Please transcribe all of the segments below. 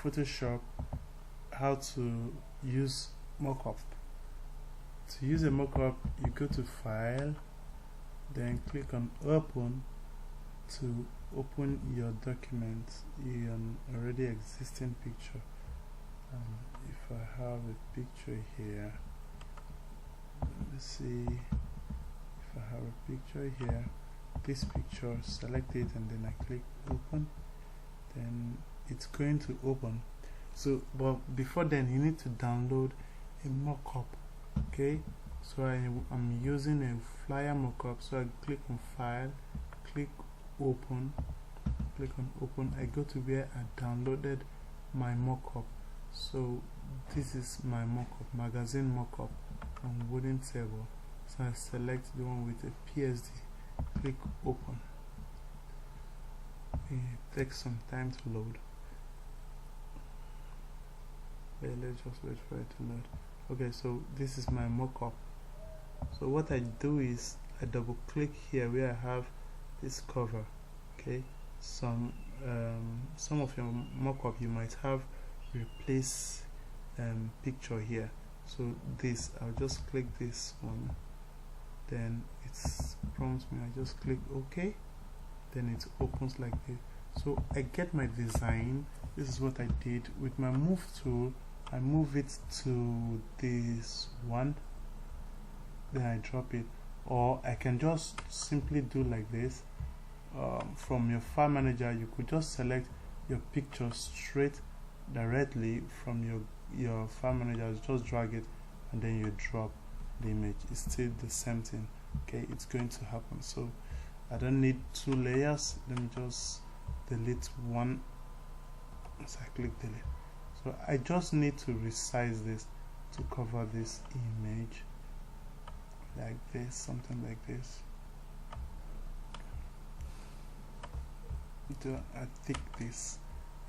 Photoshop how to use mockup. To use a mockup, you go to File, then click on Open to open your document, your already existing picture. If I have a picture here, let's see. If I have a picture here, this picture, select it and then I click Open, then it's going to open. So but before then you need to download a mockup. Okay, so I'm using a flyer mockup, so I click on File, click Open, click on Open. I go to where I downloaded my mockup. So this is my mockup, magazine mockup on wooden table. So I select the one with a PSD, click Open. It takes some time to load. Okay, let's just wait for it to load. Okay, so this is my mockup. So what I do is I double click here where I have this cover. Okay, some of your mockup you might have replace picture here. So this, I'll just click this one, then it prompts me, I just click OK, then it opens like this. So I get my design. This is what I did with my move tool. I move it to this one, then I drop it, or I can just simply do like this. From your file manager, you could just select your picture straight directly from your file manager, just drag it and then you drop the image. It's still the same thing. Okay, it's going to happen. So I don't need two layers. Let me just delete one. So I click delete. So I just need to resize this to cover this image like this, something like this. I tick this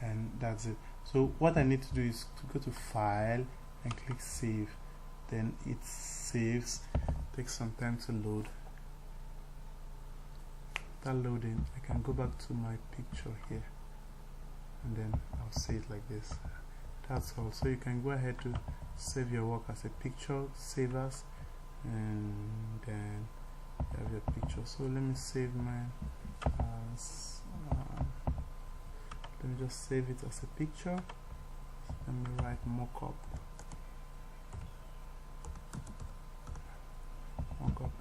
and that's it. So what I need to do is to go to File and click Save. Then it saves. Takes some time to load. After loading, I can go back to my picture here and then I'll see it like this. That's all. So you can go ahead to save your work as a picture, save as, and then you have your picture. So let me save mine as let me just save it as a picture. Let me write mockup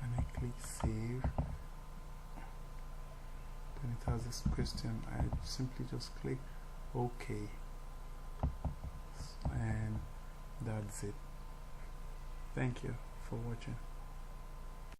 and I click save. Then it has this question. I simply just click OK, and that's it. Thank you for watching.